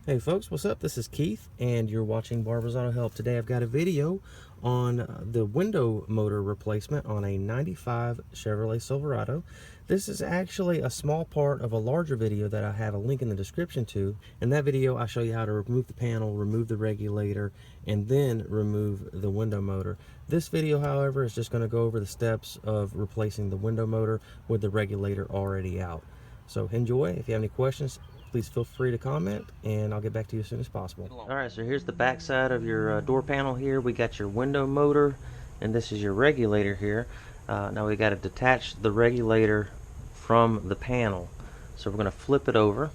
Hey folks, what's up? This is Keith and you're watching Barber's Auto Help. Today I've got a video on the window motor replacement on a 95 Chevrolet Silverado. This is actually a small part of a larger video that I have a link in the description to. In that video I show you how to remove the panel, remove the regulator, and then remove the window motor. This video, however, is just going to go over the steps of replacing the window motor with the regulator already out. So enjoy. If you have any questions, please feel free to comment and I'll get back to you as soon as possible. Alright, so here's the back side of your door panel here. We got your window motor and this is your regulator here. Now we got to detach the regulator from the panel. So we're going to flip it over.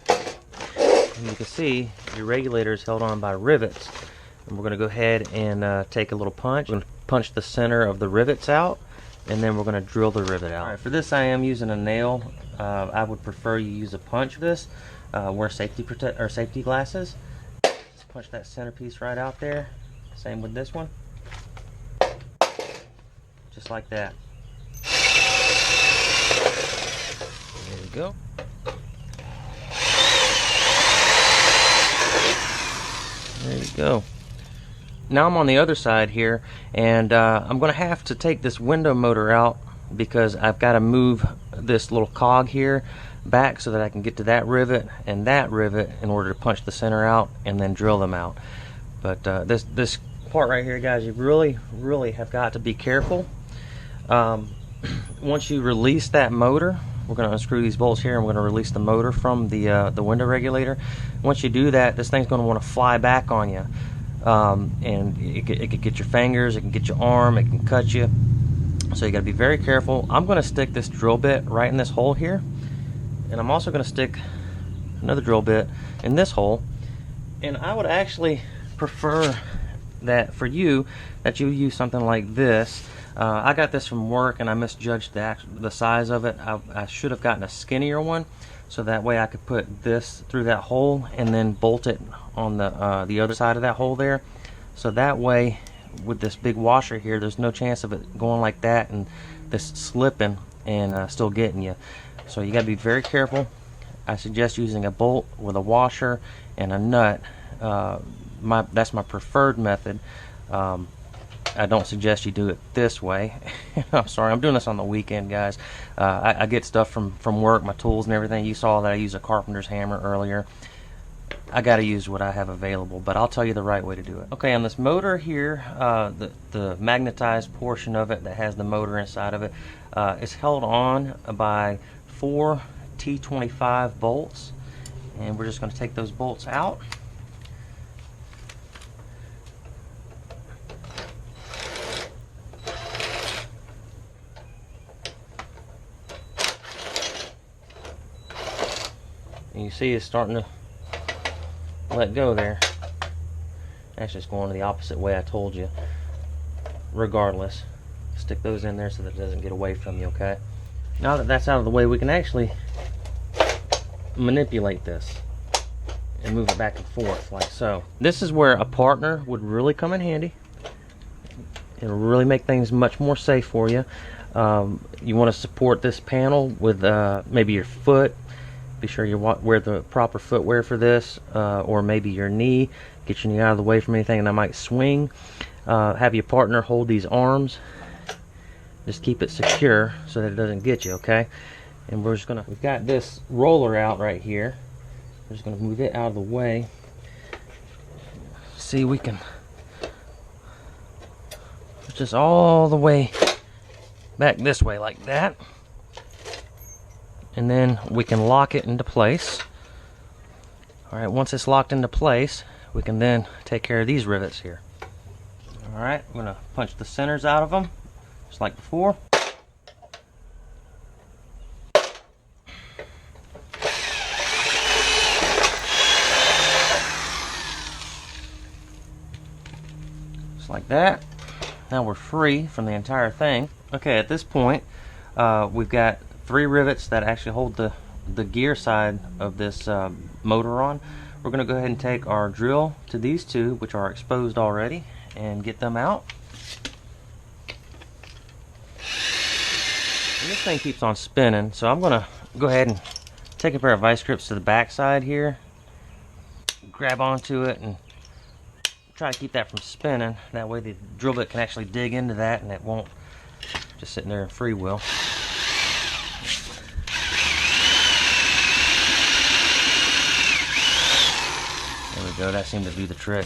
And you can see your regulator is held on by rivets. And we're going to go ahead and take a little punch. We're going to punch the center of the rivets out, and then we're going to drill the rivet out. Alright, for this I am using a nail. I would prefer you use a punch for this. Wear safety glasses. Just punch that centerpiece right out there. Same with this one. Just like that. There we go. There you go. Now I'm on the other side here, and I'm going to have to take this window motor out because I've got to move this little cog here back so that I can get to that rivet and that rivet in order to punch the center out and then drill them out. But this part right here, guys, you really have got to be careful. Once you release that motor, we're going to unscrew these bolts here and we're going to release the motor from the window regulator. Once you do that, this thing's going to want to fly back on you. And it could get your fingers, it can get your arm, it can cut you. So you got to be very careful. I'm going to stick this drill bit right in this hole here, and I'm also going to stick another drill bit in this hole. And I would actually prefer that for you that you use something like this. I got this from work and I misjudged the size of it. I should have gotten a skinnier one, so that way I could put this through that hole and then bolt it on the other side of that hole there. So that way, with this big washer here, there's no chance of it going like that and this slipping and still getting you. So you got to be very careful. I suggest using a bolt with a washer and a nut. That's my preferred method. I don't suggest you do it this way. I'm sorry, I'm doing this on the weekend, guys. I get stuff from work, my tools and everything. You saw that I used a carpenter's hammer earlier. I got to use what I have available, but I'll tell you the right way to do it. Okay, on this motor here, the magnetized portion of it that has the motor inside of it is held on by 4 T25 bolts, and we're just going to take those bolts out. And you see it's starting to let go there. Actually, it's going the opposite way I told you. Regardless, stick those in there so that it doesn't get away from you, okay? Now that that's out of the way, we can actually manipulate this and move it back and forth like so. This is where a partner would really come in handy. It'll really make things much more safe for you. You want to support this panel with maybe your foot. Be sure you wear the proper footwear for this, or maybe your knee. Get your knee out of the way from anything that might swing. Have your partner hold these arms. Just keep it secure so that it doesn't get you, okay? And we've got this roller out right here. We're just gonna move it out of the way. See, we can just all the way back this way like that. And then we can lock it into place. Alright, once it's locked into place, we can then take care of these rivets here. Alright, I'm going to punch the centers out of them, just like before. Just like that. Now we're free from the entire thing. Okay, at this point, we've got 3 rivets that actually hold the gear side of this motor on. We're going to go ahead and take our drill to these 2, which are exposed already, and get them out. And this thing keeps on spinning, so I'm going to go ahead and take a pair of vice grips to the back side here, grab onto it, and try to keep that from spinning. That way the drill bit can actually dig into that and it won't just sitting there in freewheel. There we go, that seemed to do the trick.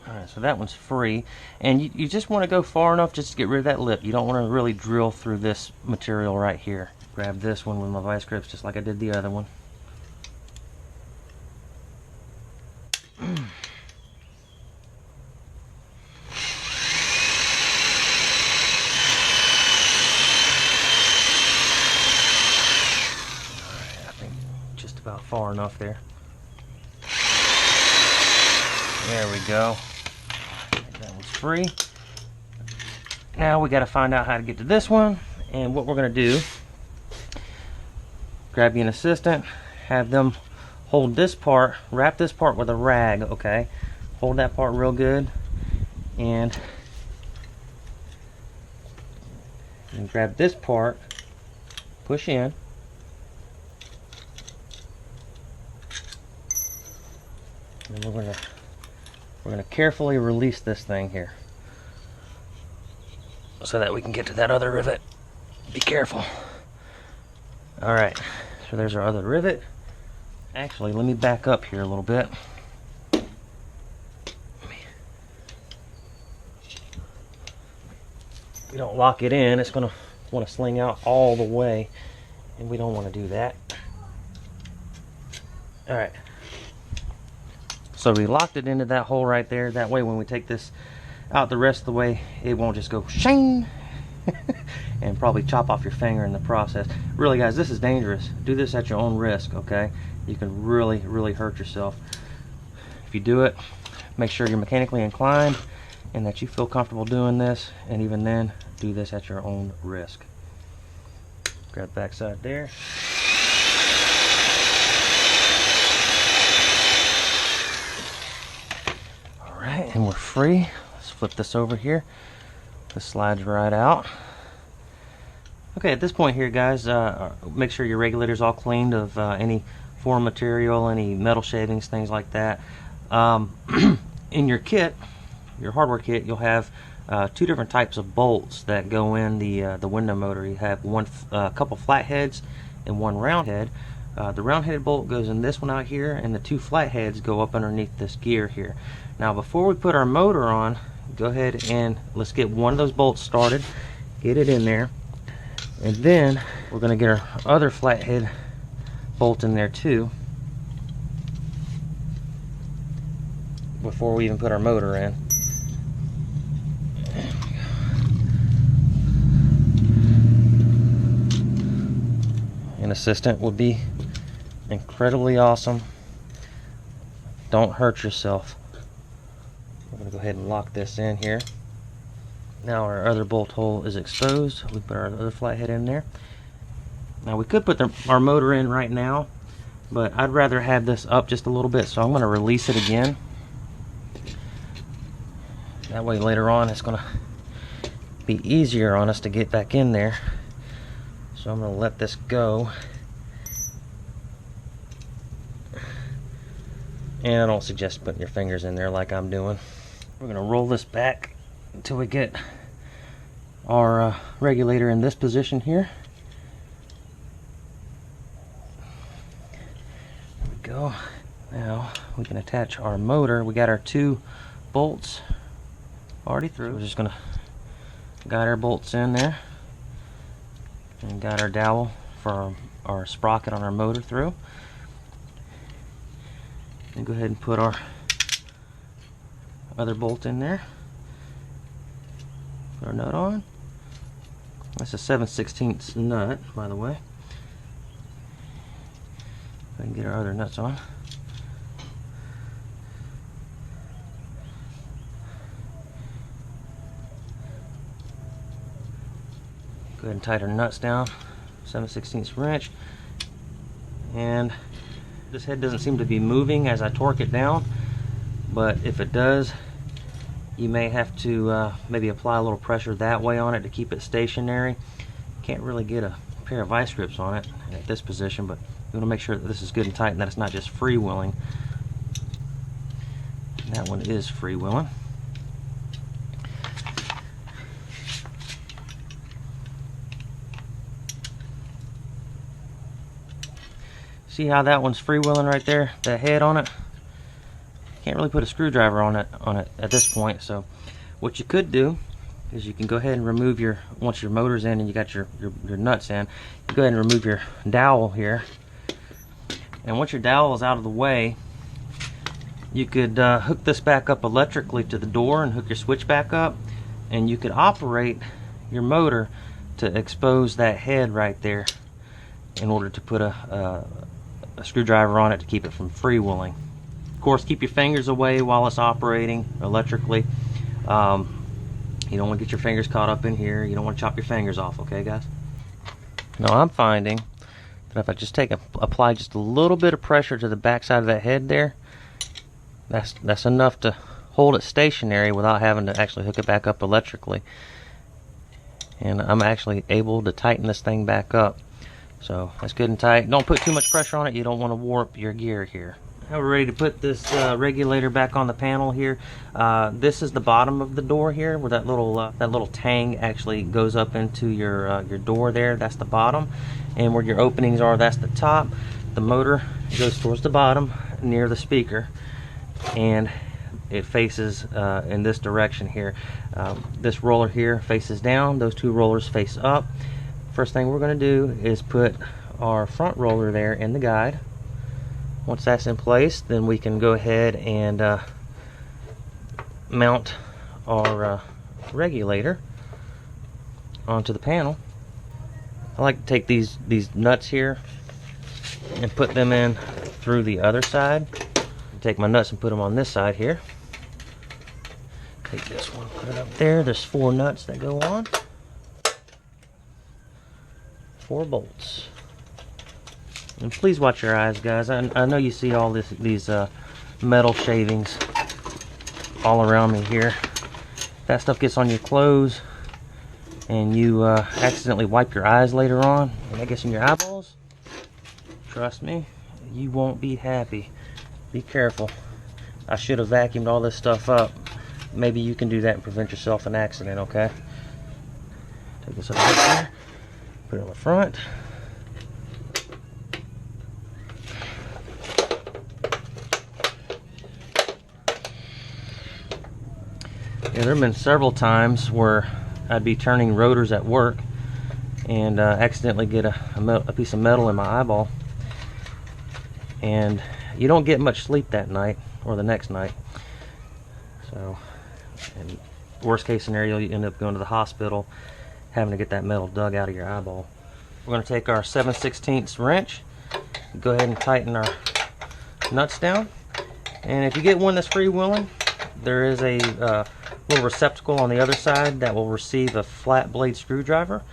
Alright, so that one's free, and you just want to go far enough just to get rid of that lip. You don't want to really drill through this material right here. Grab this one with my vice grips just like I did the other one. Alright, I think just about far enough there. There we go. That one's free. Now we got to find out how to get to this one, and what we're going to do, grab you an assistant, have them hold this part, wrap this part with a rag, okay? Hold that part real good, and grab this part, push in, and we're going to carefully release this thing here so that we can get to that other rivet. Be careful. Alright, so there's our other rivet. Actually, let me back up here a little bit. We don't lock it in, it's going to want to sling out all the way, and we don't want to do that. Alright. So we locked it into that hole right there. That way when we take this out the rest of the way, it won't just go shing and probably chop off your finger in the process. Really guys, this is dangerous. Do this at your own risk, okay? You can really, really hurt yourself. If you do it, make sure you're mechanically inclined and that you feel comfortable doing this, and even then, do this at your own risk. Grab the back side there. Alright, and we're free. Let's flip this over here. This slides right out. Okay, at this point here, guys, make sure your regulator's all cleaned of any foreign material, any metal shavings, things like that. In your kit, your hardware kit, you'll have two different types of bolts that go in the window motor. You have a couple flatheads and one round head. The round-headed bolt goes in this one out here, and the two flatheads go up underneath this gear here. Now before we put our motor on, go ahead and let's get one of those bolts started, get it in there, and then we're going to get our other flathead bolt in there too before we even put our motor in. An assistant would be incredibly awesome. Don't hurt yourself. We're going to go ahead and lock this in here. Now our other bolt hole is exposed. We put our other flathead in there. Now we could put our motor in right now, but I'd rather have this up just a little bit, so I'm going to release it again. That way later on it's going to be easier on us to get back in there. So I'm going to let this go. And I don't suggest putting your fingers in there like I'm doing. We're going to roll this back until we get our regulator in this position here. There we go. Now we can attach our motor. We got our two bolts already through. We're just going to guide our bolts in there and got our dowel for our sprocket on our motor through. And go ahead and put our other bolt in there. Put our nut on. That's a 7/16 nut, by the way. Go ahead and get our other nuts on. Go ahead and tighten our nuts down. 7/16 wrench. And this head doesn't seem to be moving as I torque it down, but if it does, you may have to maybe apply a little pressure that way on it to keep it stationary. Can't really get a pair of vice grips on it at this position, but we want to make sure that this is good and tight and that it's not just freewheeling. That one is freewheeling. See how that one's freewheeling right there? That head on it. Can't really put a screwdriver on it at this point. So what you could do is you can go ahead and remove your, once your motor's in and you got your nuts in, you go ahead and remove your dowel here. And once your dowel is out of the way, you could hook this back up electrically to the door and hook your switch back up, and you could operate your motor to expose that head right there in order to put a screwdriver on it to keep it from freewheeling. Of course, keep your fingers away while it's operating electrically. You don't want to get your fingers caught up in here. You don't want to chop your fingers off, okay guys? Now I'm finding that if I just apply just a little bit of pressure to the back side of that head there, that's enough to hold it stationary without having to actually hook it back up electrically. And I'm actually able to tighten this thing back up. So that's good and tight. Don't put too much pressure on it. You don't want to warp your gear here. Now we're ready to put this regulator back on the panel here. This is the bottom of the door here, where that little tang actually goes up into your door there. That's the bottom, and where your openings are, that's the top. The motor goes towards the bottom near the speaker, and it faces in this direction here. This roller here faces down. Those two rollers face up. First thing we're going to do is put our front roller there in the guide. Once that's in place, then we can go ahead and mount our regulator onto the panel. I like to take these nuts here and put them in through the other side. Take my nuts and put them on this side here. Take this one, put it up there. There's 4 nuts that go on. 4 bolts. And please watch your eyes, guys. I know you see all these metal shavings all around me here. That stuff gets on your clothes and you accidentally wipe your eyes later on, and that gets in your eyeballs. Trust me, you won't be happy. Be careful. I should have vacuumed all this stuff up. Maybe you can do that and prevent yourself an accident, okay? Take this over here, put it on the front. Yeah, there have been several times where I'd be turning rotors at work and accidentally get a piece of metal in my eyeball, and you don't get much sleep that night or the next night. So, in worst case scenario, you end up going to the hospital having to get that metal dug out of your eyeball. We're going to take our 7/16 wrench, go ahead and tighten our nuts down, and if you get one that's freewheeling, there is a little receptacle on the other side that will receive a flat blade screwdriver.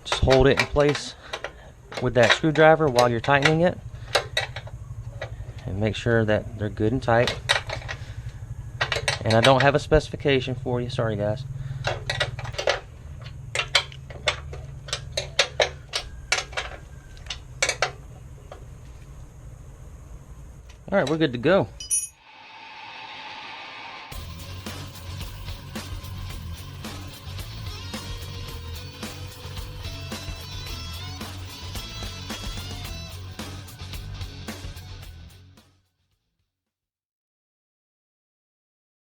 Just hold it in place with that screwdriver while you're tightening it, and make sure that they're good and tight. And I don't have a specification for you, sorry guys. Alright, we're good to go.